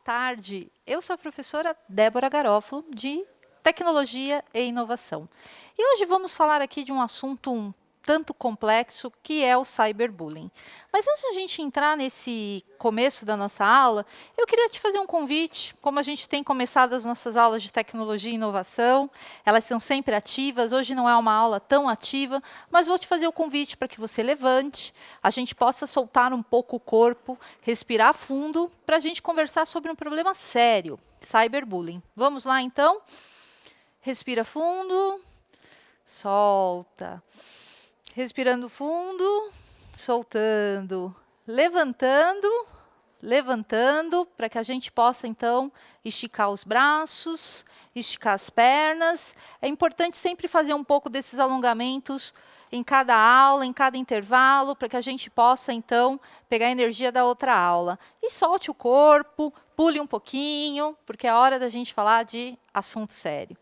tarde. Eu sou a professora Débora Garofalo, de Tecnologia e Inovação. E hoje vamos falar aqui de um assunto um tanto complexo, que é o cyberbullying. Mas antes de a gente entrar nesse começo da nossa aula, eu queria te fazer um convite. Como a gente tem começado as nossas aulas de Tecnologia e Inovação, elas são sempre ativas. Hoje não é uma aula tão ativa, mas vou te fazer o convite para que você levante, a gente possa soltar um pouco o corpo, respirar fundo, para a gente conversar sobre um problema sério, cyberbullying. Vamos lá, então? Respira fundo, solta. Respirando fundo, soltando, levantando, levantando, para que a gente possa, então, esticar os braços, esticar as pernas. É importante sempre fazer um pouco desses alongamentos em cada aula, em cada intervalo, para que a gente possa, então, pegar a energia da outra aula. E solte o corpo, pule um pouquinho, porque é hora da gente falar de assunto sério.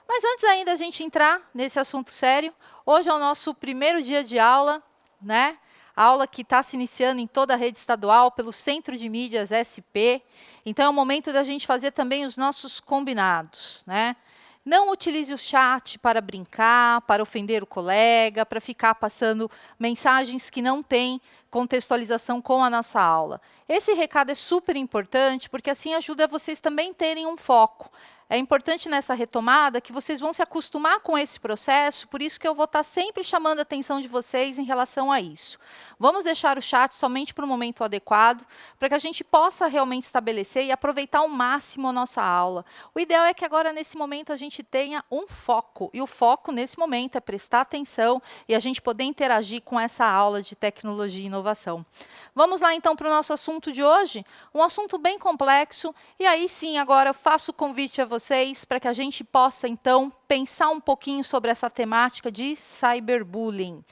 Mas antes ainda da gente entrar nesse assunto sério, hoje é o nosso primeiro dia de aula, né? A aula que está se iniciando em toda a rede estadual pelo Centro de Mídias SP. Então é o momento da gente fazer também os nossos combinados, né? Não utilize o chat para brincar, para ofender o colega, para ficar passando mensagens que não têm contextualização com a nossa aula. Esse recado é super importante, porque assim ajuda vocês também terem um foco. É importante nessa retomada que vocês vão se acostumar com esse processo, por isso que eu vou estar sempre chamando a atenção de vocês em relação a isso. Vamos deixar o chat somente para o momento adequado, para que a gente possa realmente estabelecer e aproveitar ao máximo a nossa aula. O ideal é que agora, nesse momento, a gente tenha um foco, e o foco, nesse momento, é prestar atenção e a gente poder interagir com essa aula de tecnologia e inovação. Vamos lá, então, para o nosso assunto de hoje, um assunto bem complexo, e aí sim, agora eu faço o convite a vocês para que a gente possa, então, pensar um pouquinho sobre essa temática de cyberbullying.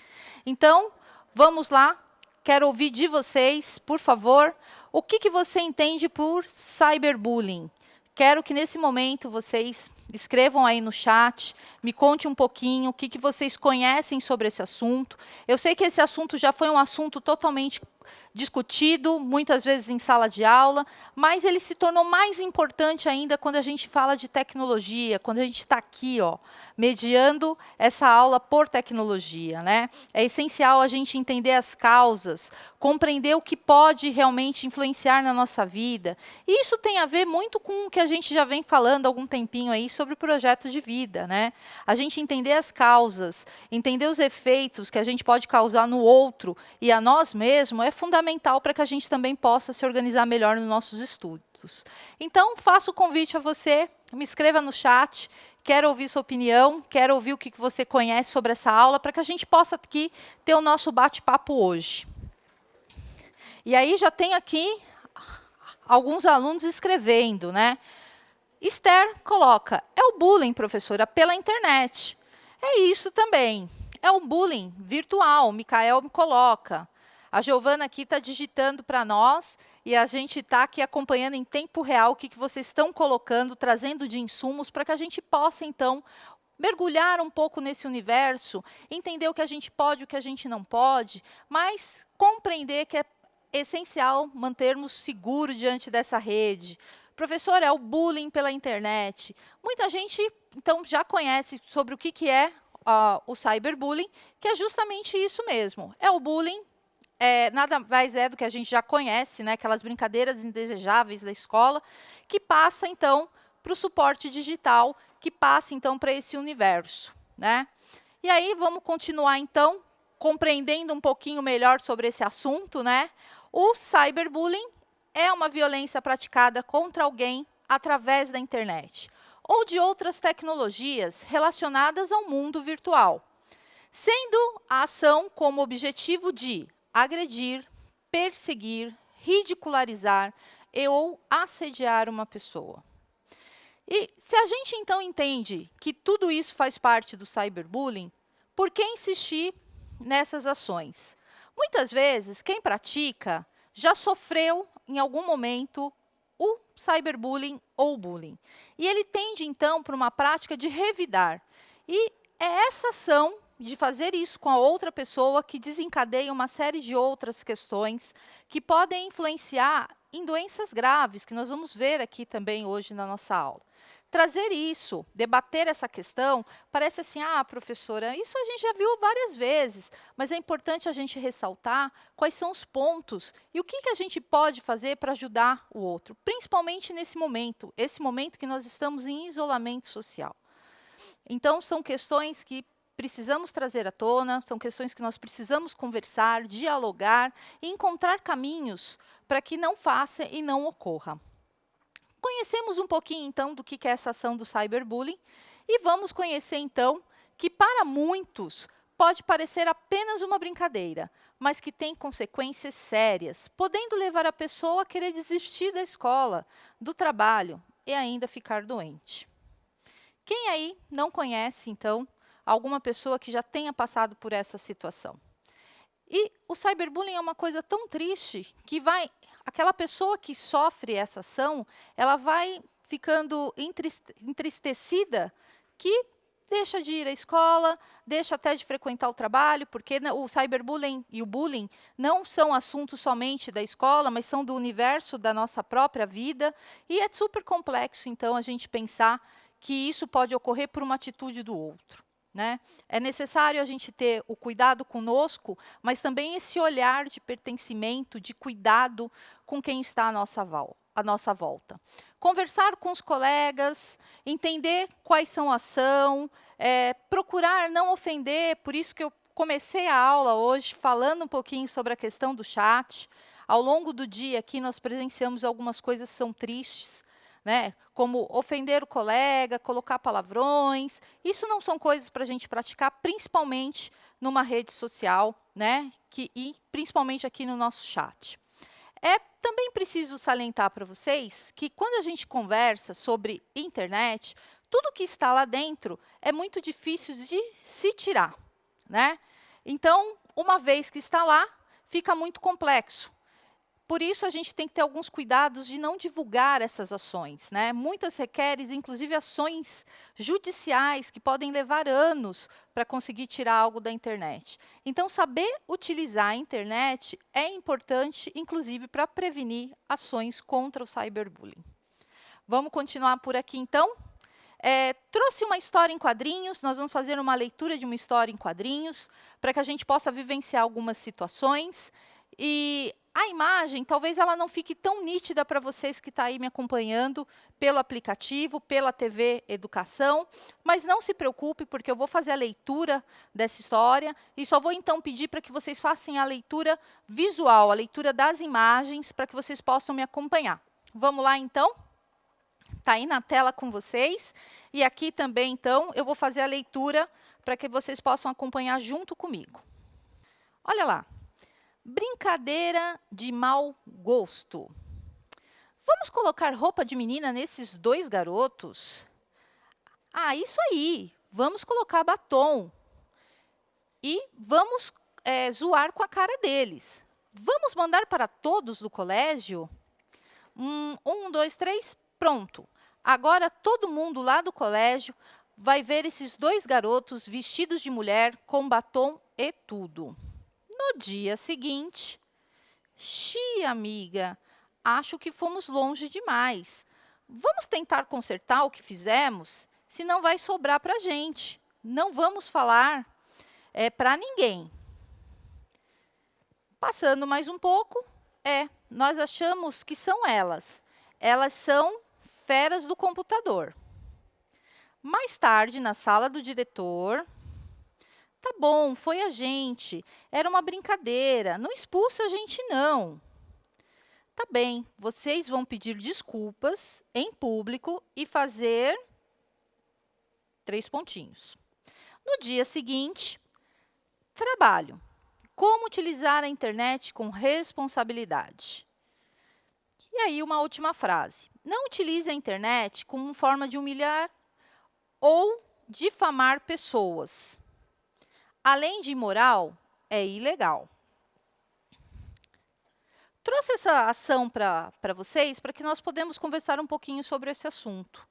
Então, vamos lá, quero ouvir de vocês, por favor, o que você entende por cyberbullying? Quero que, nesse momento, vocês escrevam aí no chat, me conte um pouquinho o que vocês conhecem sobre esse assunto. Eu sei que esse assunto já foi um assunto totalmente discutido, muitas vezes em sala de aula, mas ele se tornou mais importante ainda quando a gente fala de tecnologia, quando a gente está aqui, ó, mediando essa aula por tecnologia, né? É essencial a gente entender as causas, compreender o que pode realmente influenciar na nossa vida. E isso tem a ver muito com o que a gente já vem falando há algum tempinho aí sobre o projeto de vida, né? A gente entender as causas, entender os efeitos que a gente pode causar no outro e a nós mesmos é fundamental para que a gente também possa se organizar melhor nos nossos estudos. Então, faço o convite a você, me escreva no chat, quero ouvir sua opinião, quero ouvir o que você conhece sobre essa aula, para que a gente possa aqui ter o nosso bate-papo hoje. E aí já tem aqui alguns alunos escrevendo, né? Esther coloca, é o bullying, professora, pela internet. É isso também, é o bullying virtual, Micael me coloca. A Giovana aqui está digitando para nós e a gente está aqui acompanhando em tempo real o que vocês estão colocando, trazendo de insumos para que a gente possa, então, mergulhar um pouco nesse universo, entender o que a gente pode, o que a gente não pode, mas compreender que é essencial mantermos seguro diante dessa rede. Professor, é o bullying pela internet. Muita gente, então, já conhece sobre o que é o cyberbullying, que é justamente isso mesmo. É o bullying. Nada mais é do que a gente já conhece, né, aquelas brincadeiras indesejáveis da escola, que passa, então, para o suporte digital, que passa, então, para esse universo, né? E aí, vamos continuar, então, compreendendo um pouquinho melhor sobre esse assunto, né? O cyberbullying é uma violência praticada contra alguém através da internet ou de outras tecnologias relacionadas ao mundo virtual, sendo a ação como objetivo de agredir, perseguir, ridicularizar ou assediar uma pessoa. E se a gente, então, entende que tudo isso faz parte do cyberbullying, por que insistir nessas ações? Muitas vezes, quem pratica já sofreu, em algum momento, o cyberbullying ou bullying. E ele tende, então, para uma prática de revidar. E é essa ação de fazer isso com a outra pessoa que desencadeia uma série de outras questões que podem influenciar em doenças graves, que nós vamos ver aqui também hoje na nossa aula. Trazer isso, debater essa questão, parece assim, professora, isso a gente já viu várias vezes, mas é importante a gente ressaltar quais são os pontos e o que a gente pode fazer para ajudar o outro, principalmente nesse momento, esse momento que nós estamos em isolamento social. Então, são questões que precisamos trazer à tona, são questões que nós precisamos conversar, dialogar e encontrar caminhos para que não faça e não ocorra. Conhecemos um pouquinho, então, do que é essa ação do cyberbullying e vamos conhecer, então, que para muitos pode parecer apenas uma brincadeira, mas que tem consequências sérias, podendo levar a pessoa a querer desistir da escola, do trabalho e ainda ficar doente. Quem aí não conhece, então, alguma pessoa que já tenha passado por essa situação? E o cyberbullying é uma coisa tão triste que aquela pessoa que sofre essa ação, ela vai ficando entristecida que deixa de ir à escola, deixa até de frequentar o trabalho, porque o cyberbullying e o bullying não são assuntos somente da escola, mas são do universo da nossa própria vida. E é super complexo, então, a gente pensar que isso pode ocorrer por uma atitude do outro. Né? É necessário a gente ter o cuidado conosco, mas também esse olhar de pertencimento, de cuidado com quem está à nossa volta. Conversar com os colegas, entender quais são a ação, procurar não ofender, por isso que eu comecei a aula hoje falando um pouquinho sobre a questão do chat. Ao longo do dia aqui nós presenciamos algumas coisas que são tristes, né? Como ofender o colega, colocar palavrões. Isso não são coisas para a gente praticar, principalmente numa rede social, né? E principalmente aqui no nosso chat. É também preciso salientar para vocês que quando a gente conversa sobre internet, tudo que está lá dentro é muito difícil de se tirar, né? Então, uma vez que está lá, fica muito complexo. Por isso, a gente tem que ter alguns cuidados de não divulgar essas ações, né? Muitas requerem, inclusive, ações judiciais que podem levar anos para conseguir tirar algo da internet. Então, saber utilizar a internet é importante, inclusive, para prevenir ações contra o cyberbullying. Vamos continuar por aqui, então? Trouxe uma história em quadrinhos, nós vamos fazer uma leitura de uma história em quadrinhos, para que a gente possa vivenciar algumas situações. E a imagem, talvez ela não fique tão nítida para vocês que estão aí me acompanhando pelo aplicativo, pela TV Educação, mas não se preocupe, porque eu vou fazer a leitura dessa história e só vou então pedir para que vocês façam a leitura visual, a leitura das imagens, para que vocês possam me acompanhar. Vamos lá, então? Está aí na tela com vocês. E aqui também, então, eu vou fazer a leitura para que vocês possam acompanhar junto comigo. Olha lá. Brincadeira de mau gosto. Vamos colocar roupa de menina nesses dois garotos? Isso aí. Vamos colocar batom. E vamos zoar com a cara deles. Vamos mandar para todos do colégio? 1, 2, 3, pronto. Agora todo mundo lá do colégio vai ver esses dois garotos vestidos de mulher com batom e tudo. No dia seguinte, amiga, acho que fomos longe demais. Vamos tentar consertar o que fizemos, senão vai sobrar para a gente. Não vamos falar para ninguém. Passando mais um pouco, nós achamos que são elas. Elas são feras do computador. Mais tarde, na sala do diretor, tá bom, foi a gente, era uma brincadeira, não expulsa a gente não. Tá bem, vocês vão pedir desculpas em público e fazer 3 pontinhos. No dia seguinte, trabalho. Como utilizar a internet com responsabilidade? E aí, uma última frase. Não utilize a internet como forma de humilhar ou difamar pessoas. Além de imoral, é ilegal. Trouxe essa ação para vocês para que nós podemos conversar um pouquinho sobre esse assunto.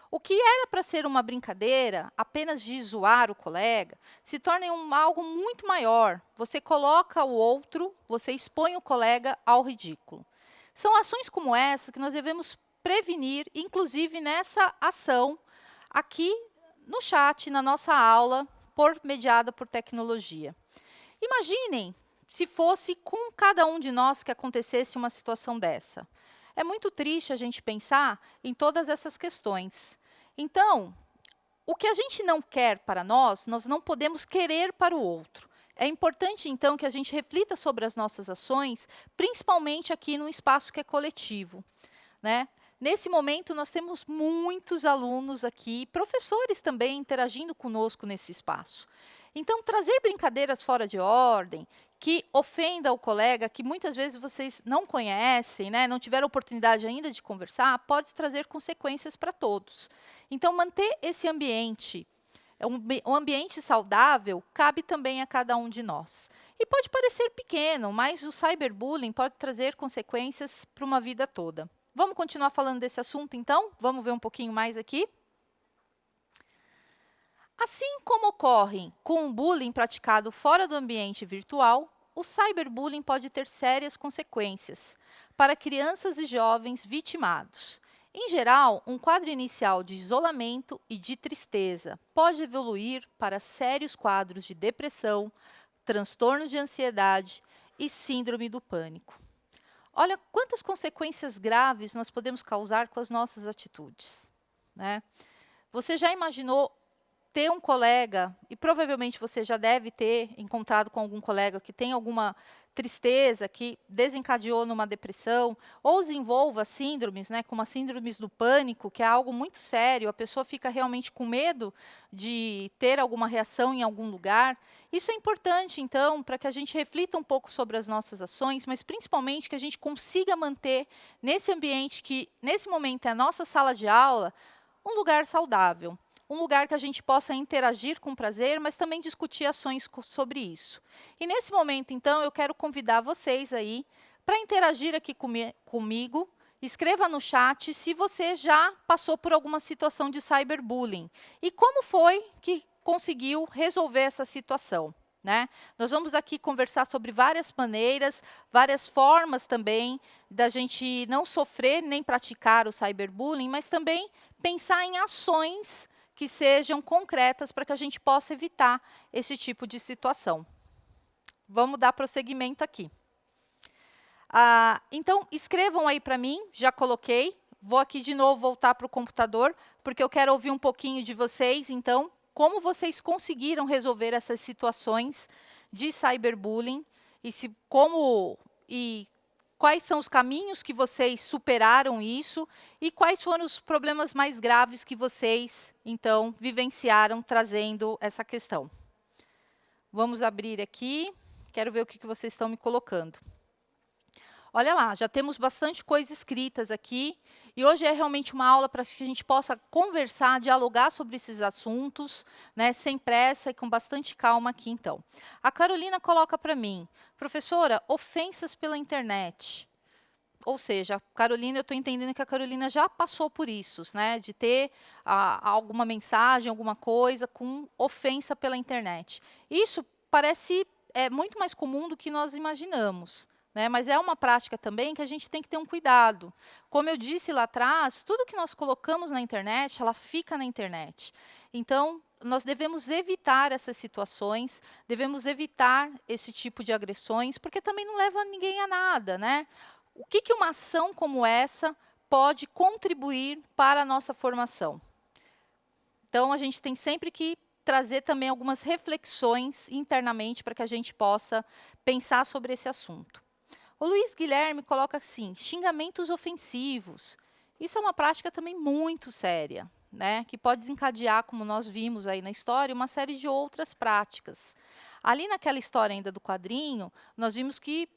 O que era para ser uma brincadeira, apenas de zoar o colega, se torna algo muito maior. Você coloca o outro, você expõe o colega ao ridículo. São ações como essa que nós devemos prevenir, inclusive nessa ação aqui no chat, na nossa aula, mediada por tecnologia. Imaginem se fosse com cada um de nós que acontecesse uma situação dessa. É muito triste a gente pensar em todas essas questões. Então, o que a gente não quer para nós não podemos querer para o outro. É importante, então, que a gente reflita sobre as nossas ações, principalmente aqui no espaço que é coletivo, né? Nesse momento, nós temos muitos alunos aqui, professores também interagindo conosco nesse espaço. Então, trazer brincadeiras fora de ordem, que ofenda o colega, que muitas vezes vocês não conhecem, né, não tiveram oportunidade ainda de conversar, pode trazer consequências para todos. Então, manter esse ambiente, um ambiente saudável, cabe também a cada um de nós. E pode parecer pequeno, mas o cyberbullying pode trazer consequências para uma vida toda. Vamos continuar falando desse assunto, então? Vamos ver um pouquinho mais aqui? Assim como ocorre com o bullying praticado fora do ambiente virtual, o cyberbullying pode ter sérias consequências para crianças e jovens vitimados. Em geral, um quadro inicial de isolamento e de tristeza pode evoluir para sérios quadros de depressão, transtorno de ansiedade e síndrome do pânico. Olha quantas consequências graves nós podemos causar com as nossas atitudes, né? Você já imaginou ter um colega, e provavelmente você já deve ter encontrado com algum colega que tem alguma tristeza, que desencadeou numa depressão, ou desenvolva síndromes, né, como as síndromes do pânico, que é algo muito sério, a pessoa fica realmente com medo de ter alguma reação em algum lugar. Isso é importante, então, para que a gente reflita um pouco sobre as nossas ações, mas principalmente que a gente consiga manter nesse ambiente que, nesse momento, é a nossa sala de aula, um lugar saudável. Um lugar que a gente possa interagir com prazer, mas também discutir ações sobre isso. E nesse momento, então, eu quero convidar vocês aí para interagir aqui comigo. Escreva no chat se você já passou por alguma situação de cyberbullying e como foi que conseguiu resolver essa situação, né? Nós vamos aqui conversar sobre várias maneiras, várias formas também da gente não sofrer nem praticar o cyberbullying, mas também pensar em ações que sejam concretas para que a gente possa evitar esse tipo de situação. Vamos dar prosseguimento aqui. Então, escrevam aí para mim, já coloquei. Vou aqui de novo voltar para o computador, porque eu quero ouvir um pouquinho de vocês, então, como vocês conseguiram resolver essas situações de cyberbullying e quais são os caminhos que vocês superaram isso e quais foram os problemas mais graves que vocês, então, vivenciaram trazendo essa questão. Vamos abrir aqui. Quero ver o que vocês estão me colocando. Olha lá, já temos bastante coisa escritas aqui. E hoje é realmente uma aula para que a gente possa conversar, dialogar sobre esses assuntos, né, sem pressa e com bastante calma aqui, então. A Carolina coloca para mim, professora, ofensas pela internet. Ou seja, Carolina, eu estou entendendo que a Carolina já passou por isso, né, de ter alguma mensagem, alguma coisa com ofensa pela internet. Isso parece muito mais comum do que nós imaginamos. Né, mas é uma prática também que a gente tem que ter um cuidado. Como eu disse lá atrás, tudo que nós colocamos na internet, ela fica na internet. Então, nós devemos evitar essas situações, devemos evitar esse tipo de agressões, porque também não leva ninguém a nada, né? O que uma ação como essa pode contribuir para a nossa formação? Então, a gente tem sempre que trazer também algumas reflexões internamente para que a gente possa pensar sobre esse assunto. O Luiz Guilherme coloca assim, xingamentos ofensivos. Isso é uma prática também muito séria, né? Que pode desencadear, como nós vimos aí na história, uma série de outras práticas. Ali naquela história ainda do quadrinho, nós vimos que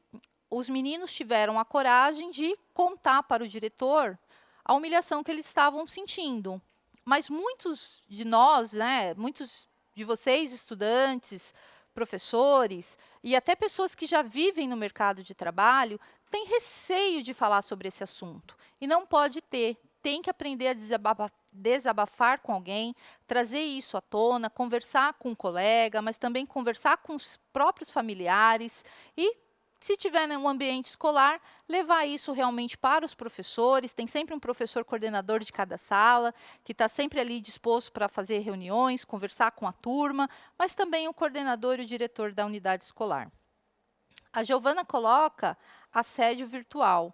os meninos tiveram a coragem de contar para o diretor a humilhação que eles estavam sentindo. Mas muitos de nós, né, muitos de vocês, estudantes, professores e até pessoas que já vivem no mercado de trabalho têm receio de falar sobre esse assunto. E não pode ter. Tem que aprender a desabafar com alguém, trazer isso à tona, conversar com um colega, mas também conversar com os próprios familiares e se tiver no ambiente escolar, levar isso realmente para os professores. Tem sempre um professor coordenador de cada sala, que está sempre ali disposto para fazer reuniões, conversar com a turma, mas também o coordenador e o diretor da unidade escolar. A Giovana coloca assédio virtual.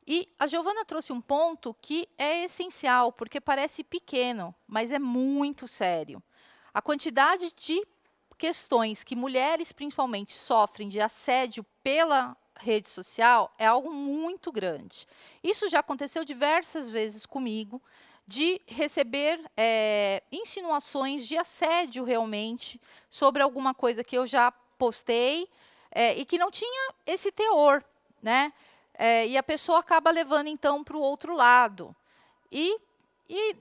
E a Giovana trouxe um ponto que é essencial, porque parece pequeno, mas é muito sério. A quantidade de questões que mulheres, principalmente, sofrem de assédio pela rede social é algo muito grande. Isso já aconteceu diversas vezes comigo, de receber insinuações de assédio realmente sobre alguma coisa que eu já postei e que não tinha esse teor, né? E a pessoa acaba levando, então, para o outro lado. E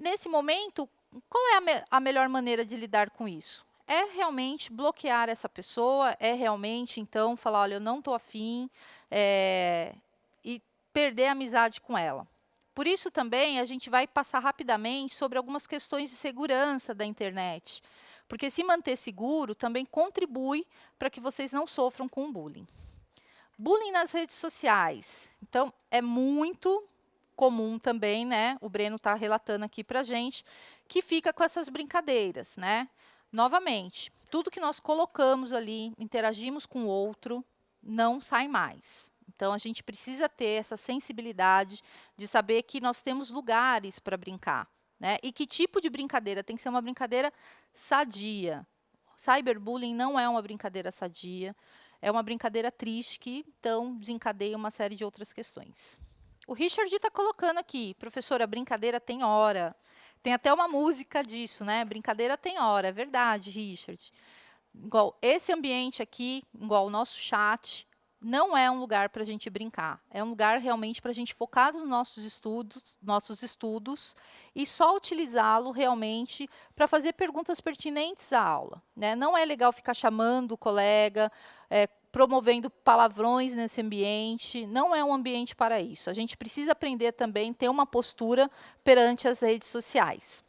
nesse momento, qual é a melhor maneira de lidar com isso? É realmente bloquear essa pessoa, é realmente, então, falar, olha, eu não estou afim, e perder a amizade com ela. Por isso também a gente vai passar rapidamente sobre algumas questões de segurança da internet, porque se manter seguro também contribui para que vocês não sofram com bullying. Bullying nas redes sociais. Então, é muito comum também, né? O Breno está relatando aqui para a gente, que fica com essas brincadeiras, né? Novamente, tudo que nós colocamos ali, interagimos com o outro, não sai mais. Então, a gente precisa ter essa sensibilidade de saber que nós temos lugares para brincar, né? E que tipo de brincadeira? Tem que ser uma brincadeira sadia. Cyberbullying não é uma brincadeira sadia, é uma brincadeira triste que, então, desencadeia uma série de outras questões. O Richard está colocando aqui, professora, brincadeira tem hora. Tem até uma música disso, né? Brincadeira tem hora, é verdade, Richard. Igual esse ambiente aqui, igual o nosso chat, não é um lugar para a gente brincar. É um lugar realmente para a gente focar nos nossos estudos e só utilizá-lo realmente para fazer perguntas pertinentes à aula, né? Não é legal ficar chamando o colega, promovendo palavrões nesse ambiente, não é um ambiente para isso. A gente precisa aprender também a ter uma postura perante as redes sociais.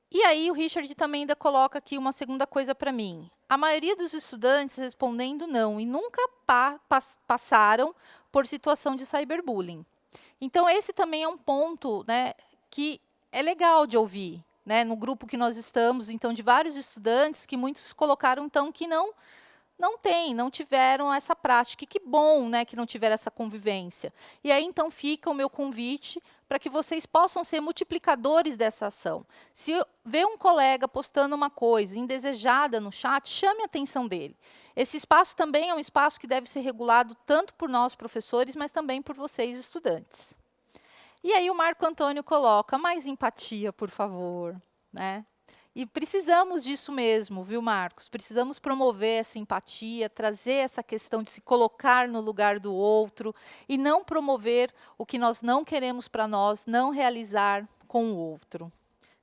E aí o Richard também ainda coloca aqui uma segunda coisa para mim. A maioria dos estudantes respondendo não e nunca passaram por situação de cyberbullying. Então, esse também é um ponto, né, que é legal de ouvir, né, no grupo que nós estamos, então, de vários estudantes, que muitos colocaram, então, que não tiveram essa prática. E que bom, né, que não tiveram essa convivência. E aí, então, fica o meu convite para que vocês possam ser multiplicadores dessa ação. Se vê um colega postando uma coisa indesejada no chat, chame a atenção dele. Esse espaço também é um espaço que deve ser regulado tanto por nós, professores, mas também por vocês, estudantes. E aí o Marco Antônio coloca, mais empatia, por favor, né? E precisamos disso mesmo, viu, Marcos? Precisamos promover essa empatia, trazer essa questão de se colocar no lugar do outro e não promover o que nós não queremos para nós, não realizar com o outro.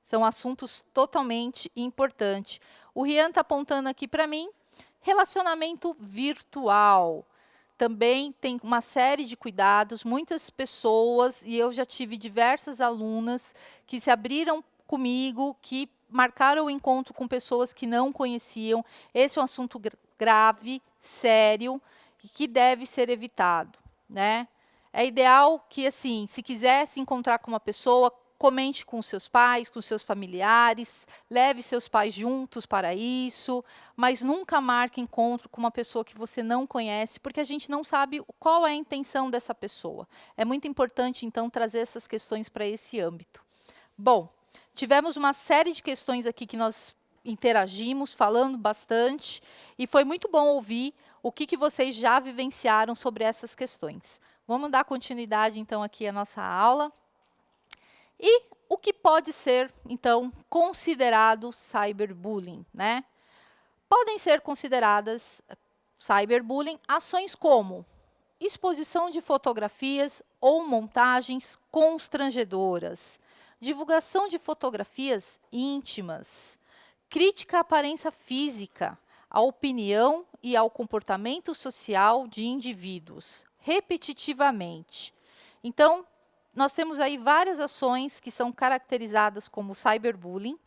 São assuntos totalmente importantes. O Rian está apontando aqui para mim, relacionamento virtual. Também tem uma série de cuidados, muitas pessoas, e eu já tive diversas alunas que se abriram comigo, que marcaram o encontro com pessoas que não conheciam. Esse é um assunto grave, sério, e que deve ser evitado, né? É ideal que, assim, se quiser se encontrar com uma pessoa, comente com seus pais, com seus familiares, leve seus pais juntos para isso, mas nunca marque encontro com uma pessoa que você não conhece, porque a gente não sabe qual é a intenção dessa pessoa. É muito importante, então, trazer essas questões para esse âmbito. Bom, tivemos uma série de questões aqui que nós interagimos, falando bastante, e foi muito bom ouvir o que vocês já vivenciaram sobre essas questões. Vamos dar continuidade, então, aqui à nossa aula. E o que pode ser, então, considerado cyberbullying, né? Podem ser consideradas cyberbullying ações como exposição de fotografias ou montagens constrangedoras, divulgação de fotografias íntimas, crítica à aparência física, à opinião e ao comportamento social de indivíduos, repetitivamente. Então, nós temos aí várias ações que são caracterizadas como cyberbullying,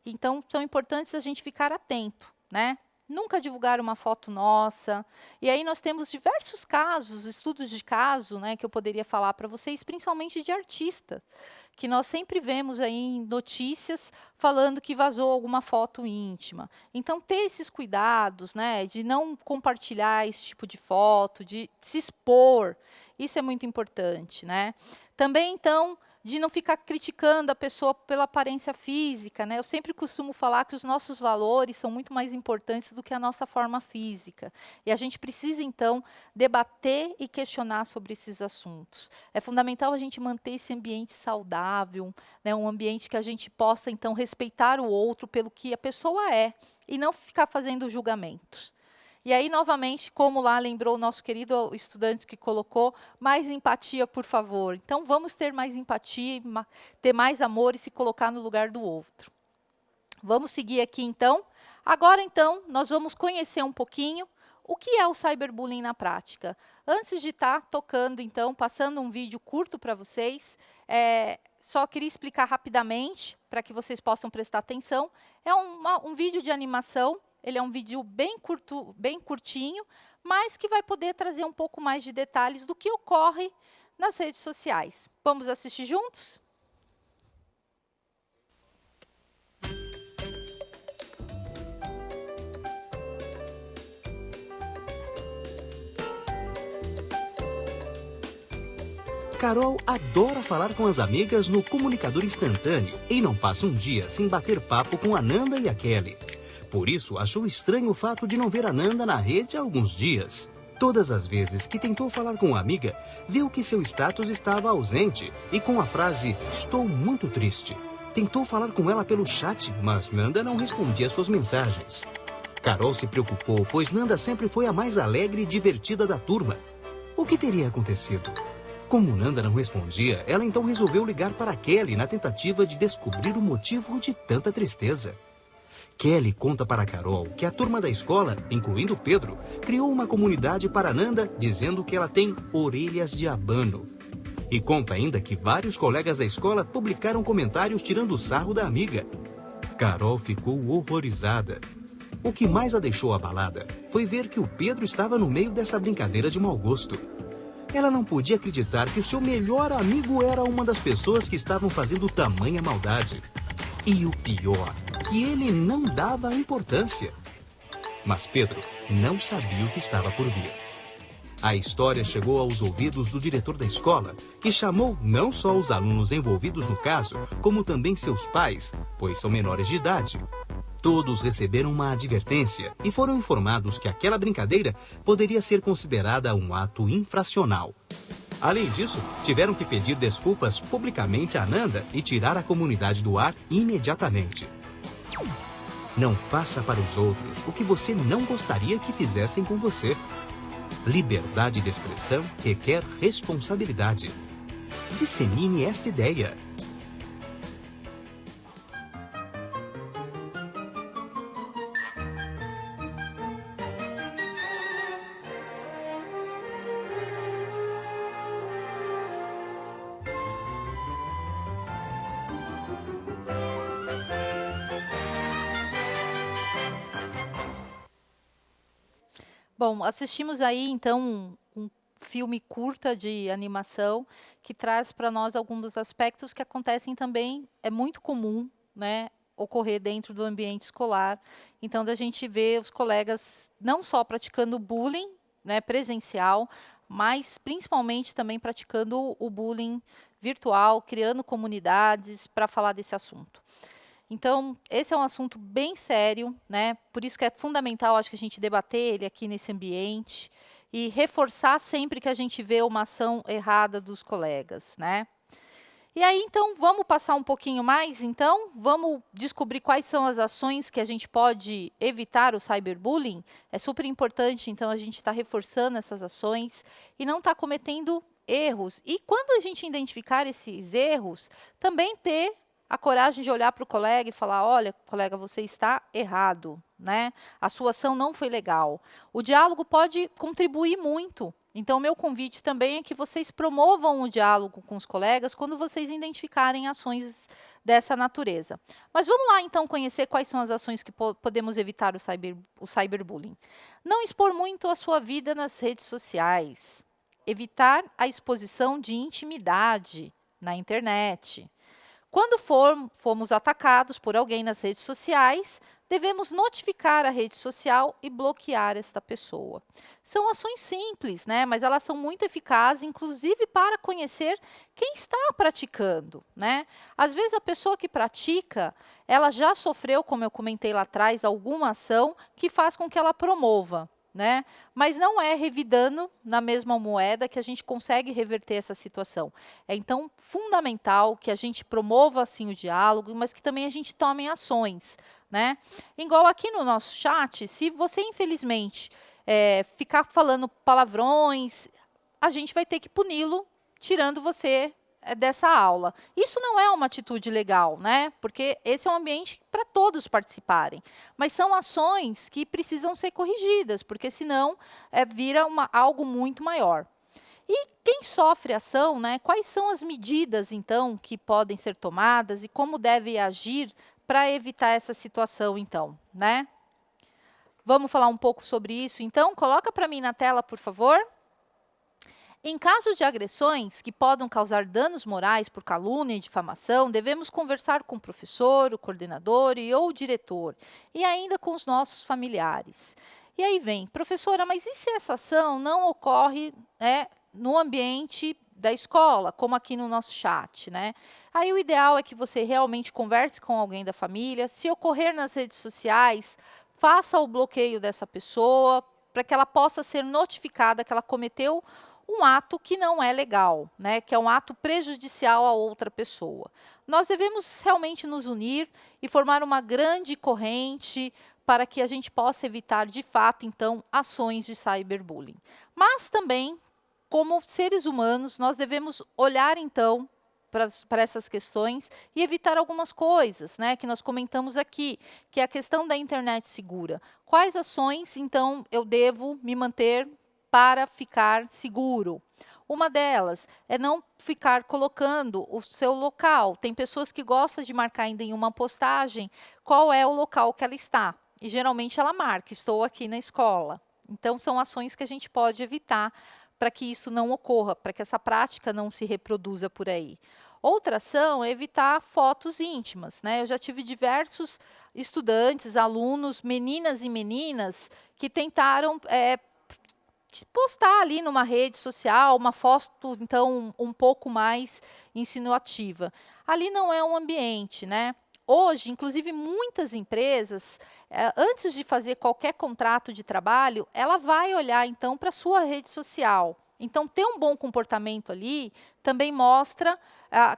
então são importantes a gente ficar atento, né? Nunca divulgar uma foto nossa. E aí nós temos diversos casos, estudos de caso, né, que eu poderia falar para vocês, principalmente de artista, que nós sempre vemos aí em notícias falando que vazou alguma foto íntima. Então, ter esses cuidados, né, de não compartilhar esse tipo de foto, de se expor, isso é muito importante, né? Também, então, de não ficar criticando a pessoa pela aparência física, né? Eu sempre costumo falar que os nossos valores são muito mais importantes do que a nossa forma física. E a gente precisa, então, debater e questionar sobre esses assuntos. É fundamental a gente manter esse ambiente saudável, né? Um ambiente que a gente possa, então, respeitar o outro pelo que a pessoa é e não ficar fazendo julgamentos. E aí, novamente, como lá lembrou o nosso querido estudante que colocou, mais empatia, por favor. Então, vamos ter mais empatia, ter mais amor e se colocar no lugar do outro. Vamos seguir aqui, então. Agora, então, nós vamos conhecer um pouquinho o que é o cyberbullying na prática. Antes de estar tocando, então, passando um vídeo curto para vocês, só queria explicar rapidamente, para que vocês possam prestar atenção. É um vídeo de animação. Ele é um vídeo bem curto, bem curtinho, mas que vai poder trazer um pouco mais de detalhes do que ocorre nas redes sociais. Vamos assistir juntos? Carol adora falar com as amigas no comunicador instantâneo e não passa um dia sem bater papo com a Nanda e a Kelly. Por isso, achou estranho o fato de não ver a Nanda na rede há alguns dias. Todas as vezes que tentou falar com a amiga, viu que seu status estava ausente e com a frase "estou muito triste". Tentou falar com ela pelo chat, mas Nanda não respondia suas mensagens. Carol se preocupou, pois Nanda sempre foi a mais alegre e divertida da turma. O que teria acontecido? Como Nanda não respondia, ela então resolveu ligar para Kelly na tentativa de descobrir o motivo de tanta tristeza. Kelly conta para Carol que a turma da escola, incluindo Pedro, criou uma comunidade para Nanda dizendo que ela tem orelhas de abano. E conta ainda que vários colegas da escola publicaram comentários tirando sarro da amiga. Carol ficou horrorizada. O que mais a deixou abalada foi ver que o Pedro estava no meio dessa brincadeira de mau gosto. Ela não podia acreditar que o seu melhor amigo era uma das pessoas que estavam fazendo tamanha maldade. E o pior, que ele não dava importância. Mas Pedro não sabia o que estava por vir. A história chegou aos ouvidos do diretor da escola, que chamou não só os alunos envolvidos no caso, como também seus pais, pois são menores de idade. Todos receberam uma advertência e foram informados que aquela brincadeira poderia ser considerada um ato infracional. Além disso, tiveram que pedir desculpas publicamente a Nanda e tirar a comunidade do ar imediatamente. Não faça para os outros o que você não gostaria que fizessem com você. Liberdade de expressão requer responsabilidade. Dissemine esta ideia. Bom, assistimos aí, então, um filme curta de animação que traz para nós alguns dos aspectos que acontecem também, é muito comum, né, ocorrer dentro do ambiente escolar. Então, da gente ver os colegas não só praticando bullying, né, presencial, mas principalmente também praticando o bullying virtual, criando comunidades para falar desse assunto. Então, esse é um assunto bem sério, né? Por isso que é fundamental, acho que a gente debater ele aqui nesse ambiente e reforçar sempre que a gente vê uma ação errada dos colegas, né? E aí, então, vamos passar um pouquinho mais, então? Vamos descobrir quais são as ações que a gente pode evitar o cyberbullying? É super importante, então, a gente estar reforçando essas ações e não estar cometendo erros. E quando a gente identificar esses erros, também ter a coragem de olhar para o colega e falar, olha, colega, você está errado, né? A sua ação não foi legal. O diálogo pode contribuir muito Então, o meu convite também é que vocês promovam o diálogo com os colegas quando vocês identificarem ações dessa natureza. Mas vamos lá, então, conhecer quais são as ações que podemos evitar o cyberbullying. Não expor muito a sua vida nas redes sociais. Evitar a exposição de intimidade na internet. Quando formos atacados por alguém nas redes sociais, devemos notificar a rede social e bloquear esta pessoa. São ações simples, né? Mas elas são muito eficazes, inclusive para conhecer quem está praticando, né? Às vezes a pessoa que pratica, ela já sofreu, como eu comentei lá atrás, alguma ação que faz com que ela promova, né? Mas não é revidando na mesma moeda que a gente consegue reverter essa situação. É então fundamental que a gente promova assim o diálogo, mas que também a gente tome ações, né? Igual aqui no nosso chat, se você infelizmente ficar falando palavrões, a gente vai ter que puni-lo, tirando você dessa aula. Isso não é uma atitude legal, né? Porque esse é um ambiente para todos participarem. Mas são ações que precisam ser corrigidas, porque senão vira algo muito maior. E quem sofre ação, né? Quais são as medidas, então, que podem ser tomadas e como deve agir para evitar essa situação, então, né? Vamos falar um pouco sobre isso, então? Coloca para mim na tela, por favor. Em caso de agressões que podem causar danos morais por calúnia e difamação, devemos conversar com o professor, o coordenador ou o diretor, e ainda com os nossos familiares. E aí vem, professora, mas e se essa ação não ocorre no ambiente da escola, como aqui no nosso chat, né? Aí o ideal é que você realmente converse com alguém da família. Se ocorrer nas redes sociais, faça o bloqueio dessa pessoa, para que ela possa ser notificada que ela cometeu um ato que não é legal, né? Que é um ato prejudicial a outra pessoa. Nós devemos realmente nos unir e formar uma grande corrente para que a gente possa evitar, de fato, então, ações de cyberbullying. Mas também, como seres humanos, nós devemos olhar, então, para essas questões e evitar algumas coisas, né, que nós comentamos aqui, que é a questão da internet segura. Quais ações, então, eu devo me manter para ficar seguro? Uma delas é não ficar colocando o seu local. Tem pessoas que gostam de marcar ainda em uma postagem qual é o local que ela está. E geralmente ela marca, estou aqui na escola. Então, são ações que a gente pode evitar para que isso não ocorra, para que essa prática não se reproduza por aí. Outra ação é evitar fotos íntimas, né? Eu já tive diversos estudantes, alunos, meninas e meninas, que tentaram postar ali numa rede social uma foto, então, um pouco mais insinuativa. Ali não é um ambiente, né? Hoje, inclusive, muitas empresas, antes de fazer qualquer contrato de trabalho, ela vai olhar, então, para a sua rede social. Então, ter um bom comportamento ali também mostra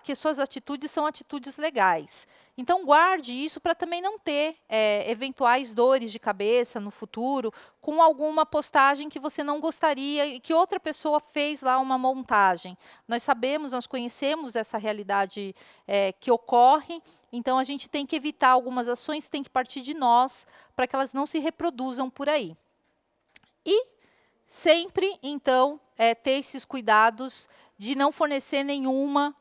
que suas atitudes são atitudes legais. Então, guarde isso para também não ter eventuais dores de cabeça no futuro com alguma postagem que você não gostaria e que outra pessoa fez lá uma montagem. Nós sabemos, nós conhecemos essa realidade que ocorre, então a gente tem que evitar algumas ações, tem que partir de nós para que elas não se reproduzam por aí. E sempre, então, ter esses cuidados de não fornecer nenhuma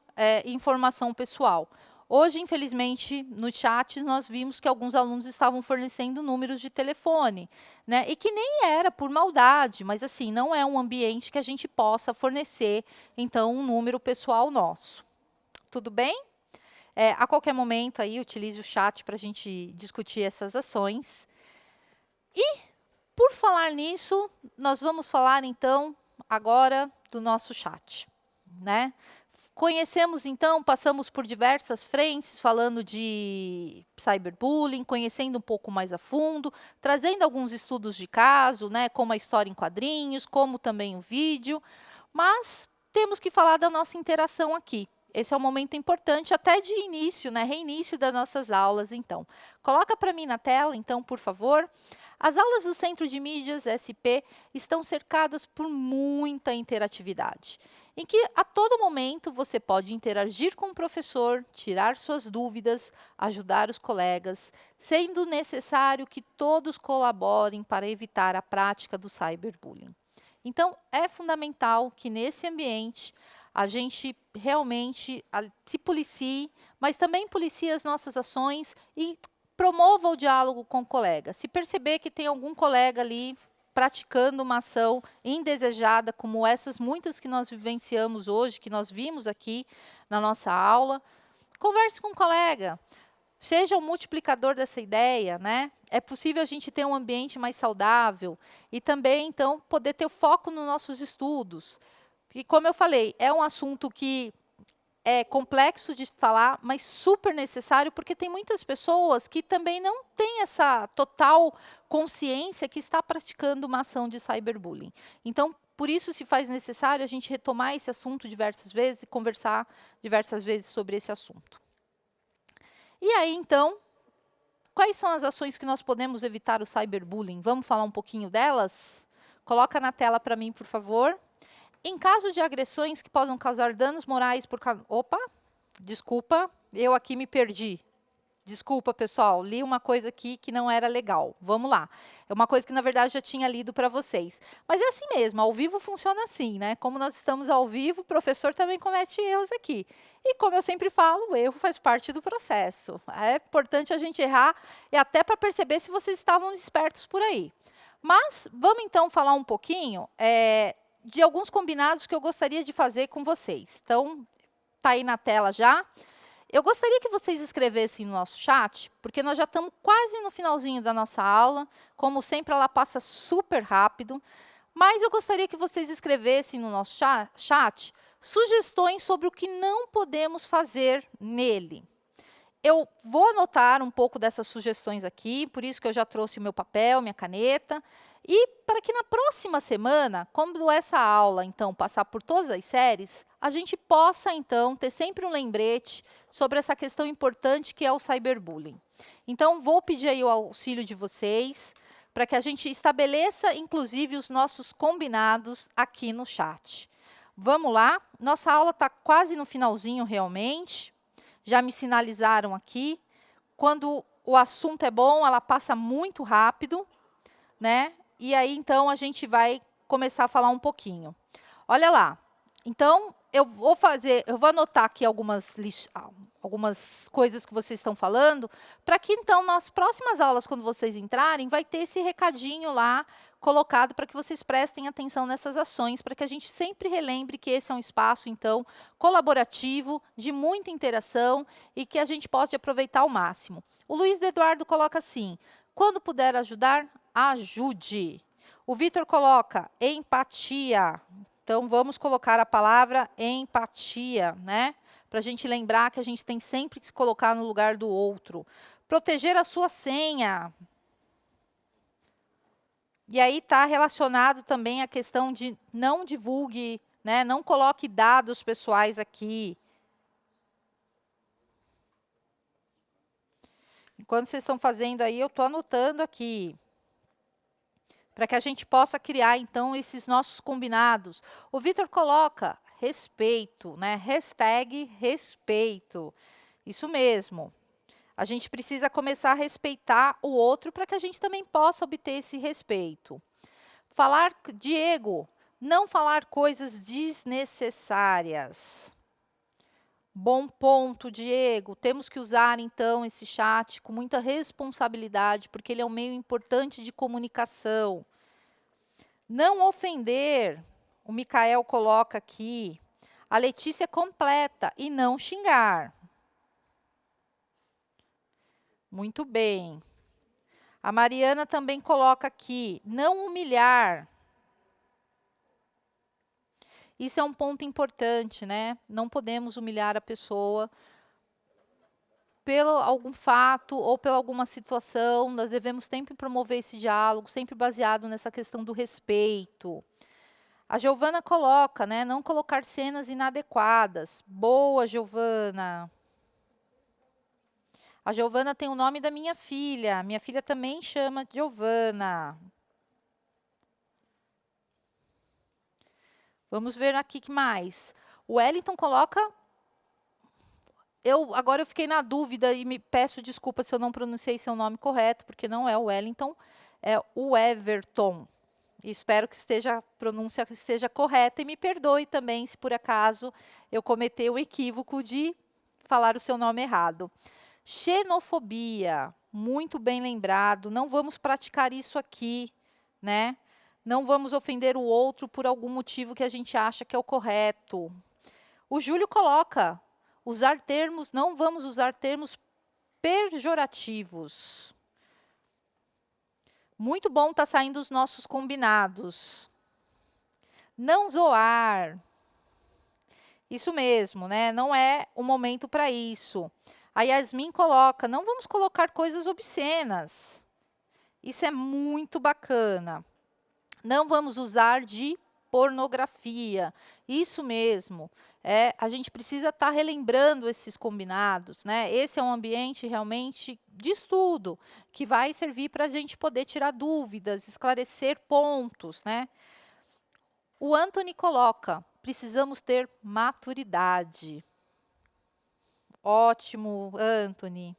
informação pessoal. Hoje, infelizmente, no chat, nós vimos que alguns alunos estavam fornecendo números de telefone, né? E que nem era por maldade, mas assim, não é um ambiente que a gente possa fornecer, então, um número pessoal nosso. Tudo bem? A qualquer momento, aí, utilize o chat para a gente discutir essas ações. E, por falar nisso, nós vamos falar, então, agora do nosso chat, né? Conhecemos, então, passamos por diversas frentes, falando de cyberbullying, conhecendo um pouco mais a fundo, trazendo alguns estudos de caso, né, como a história em quadrinhos, como também o vídeo, mas temos que falar da nossa interação aqui. Esse é um momento importante, até de início, né, reinício das nossas aulas, então. Coloca para mim na tela, então, por favor. As aulas do Centro de Mídias, SP, estão cercadas por muita interatividade, em que a todo momento você pode interagir com o professor, tirar suas dúvidas, ajudar os colegas, sendo necessário que todos colaborem para evitar a prática do cyberbullying. Então, é fundamental que nesse ambiente a gente realmente se policie, mas também policie as nossas ações e promova o diálogo com o colega. Se perceber que tem algum colega ali praticando uma ação indesejada, como essas muitas que nós vivenciamos hoje, que nós vimos aqui na nossa aula, converse com o colega. Seja o multiplicador dessa ideia, né? É possível a gente ter um ambiente mais saudável e também, então, poder ter foco nos nossos estudos. E, como eu falei, é um assunto que é complexo de falar, mas super necessário, porque tem muitas pessoas que também não têm essa total consciência que está praticando uma ação de cyberbullying. Então, por isso se faz necessário a gente retomar esse assunto diversas vezes e conversar diversas vezes sobre esse assunto. E aí, então, quais são as ações que nós podemos evitar o cyberbullying? Vamos falar um pouquinho delas? Coloca na tela para mim, por favor. Em caso de agressões que possam causar danos morais por causa... Opa, desculpa, eu aqui me perdi. Desculpa, pessoal, li uma coisa aqui que não era legal. Vamos lá. É uma coisa que, na verdade, já tinha lido para vocês. Mas é assim mesmo, ao vivo funciona assim, né? Como nós estamos ao vivo, o professor também comete erros aqui. E, como eu sempre falo, o erro faz parte do processo. É importante a gente errar e até para perceber se vocês estavam espertos por aí. Mas, vamos então falar um pouquinho de alguns combinados que eu gostaria de fazer com vocês. Então, está aí na tela já. Eu gostaria que vocês escrevessem no nosso chat, porque nós já estamos quase no finalzinho da nossa aula. Como sempre, ela passa super rápido. Mas eu gostaria que vocês escrevessem no nosso chat sugestões sobre o que não podemos fazer nele. Eu vou anotar um pouco dessas sugestões aqui, por isso que eu já trouxe o meu papel, minha caneta. E para que na próxima semana, quando essa aula, então, passar por todas as séries, a gente possa, então, ter sempre um lembrete sobre essa questão importante que é o cyberbullying. Então, vou pedir aí o auxílio de vocês para que a gente estabeleça, inclusive, os nossos combinados aqui no chat. Vamos lá? Nossa aula está quase no finalzinho, realmente. Já me sinalizaram aqui. Quando o assunto é bom, ela passa muito rápido, né? E aí, então, a gente vai começar a falar um pouquinho. Olha lá. Então, eu vou anotar aqui algumas coisas que vocês estão falando, para que, então, nas próximas aulas, quando vocês entrarem, vai ter esse recadinho lá colocado para que vocês prestem atenção nessas ações, para que a gente sempre relembre que esse é um espaço, então, colaborativo, de muita interação e que a gente pode aproveitar ao máximo. O Luiz Eduardo coloca assim: quando puder ajudar, ajude. O Vitor coloca empatia. Então, vamos colocar a palavra empatia, né? Para a gente lembrar que a gente tem sempre que se colocar no lugar do outro. Proteger a sua senha. E aí está relacionado também a questão de não divulgue, né? Não coloque dados pessoais aqui. Enquanto vocês estão fazendo aí, eu estou anotando aqui, para que a gente possa criar, então, esses nossos combinados. O Vitor coloca respeito, né? Hashtag respeito. Isso mesmo. A gente precisa começar a respeitar o outro para que a gente também possa obter esse respeito. Falar, Diego, não falar coisas desnecessárias. Bom ponto, Diego. Temos que usar, então, esse chat com muita responsabilidade, porque ele é um meio importante de comunicação. Não ofender. O Micael coloca aqui. A Letícia completa e não xingar. Muito bem. A Mariana também coloca aqui, não humilhar. Isso é um ponto importante, né? Não podemos humilhar a pessoa pelo algum fato ou pela alguma situação. Nós devemos sempre promover esse diálogo, sempre baseado nessa questão do respeito. A Giovana coloca, né? Não colocar cenas inadequadas. Boa, Giovana. A Giovana tem o nome da minha filha. Minha filha também chama Giovana. Vamos ver aqui que mais. O Wellington coloca... Agora eu fiquei na dúvida e me peço desculpa se eu não pronunciei seu nome correto, porque não é o Wellington, é o Everton. E espero que a pronúncia esteja correta e me perdoe também se por acaso eu cometer o equívoco de falar o seu nome errado. Xenofobia, muito bem lembrado, não vamos praticar isso aqui, né? Não vamos ofender o outro por algum motivo que a gente acha que é o correto. O Júlio coloca, não vamos usar termos pejorativos. Muito bom tá saindo os nossos combinados. Não zoar. Isso mesmo, né? Não é o momento para isso. A Yasmin coloca, não vamos colocar coisas obscenas. Isso é muito bacana. Não vamos usar de pornografia. Isso mesmo. A gente precisa estar relembrando esses combinados, né? Esse é um ambiente realmente de estudo, que vai servir para a gente poder tirar dúvidas, esclarecer pontos, né? O Anthony coloca, precisamos ter maturidade. Ótimo, Anthony.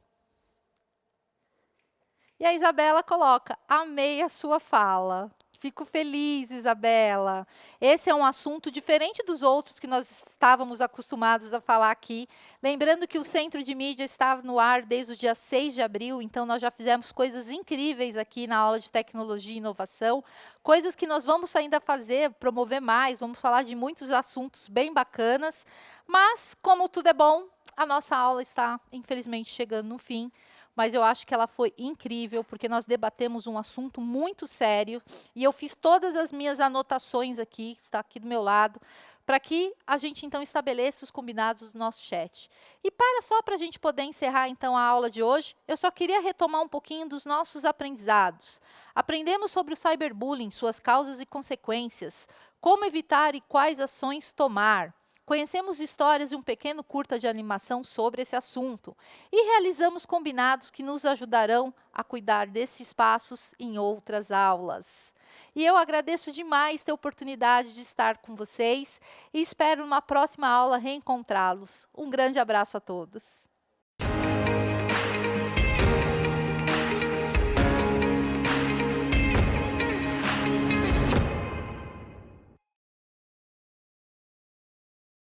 E a Isabela coloca, amei a sua fala. Fico feliz, Isabela. Esse é um assunto diferente dos outros que nós estávamos acostumados a falar aqui. Lembrando que o Centro de Mídia estava no ar desde o dia 6 de abril, então nós já fizemos coisas incríveis aqui na aula de tecnologia e inovação, coisas que nós vamos ainda fazer, promover mais, vamos falar de muitos assuntos bem bacanas, mas como tudo é bom, a nossa aula está, infelizmente, chegando no fim. Mas eu acho que ela foi incrível, porque nós debatemos um assunto muito sério, e eu fiz todas as minhas anotações aqui, está aqui do meu lado, para que a gente, então, estabeleça os combinados do nosso chat. E só para a gente poder encerrar, então, a aula de hoje, eu só queria retomar um pouquinho dos nossos aprendizados. Aprendemos sobre o cyberbullying, suas causas e consequências, como evitar e quais ações tomar. Conhecemos histórias e um pequeno curta de animação sobre esse assunto e realizamos combinados que nos ajudarão a cuidar desses espaços em outras aulas. E eu agradeço demais ter a oportunidade de estar com vocês e espero numa próxima aula reencontrá-los. Um grande abraço a todos.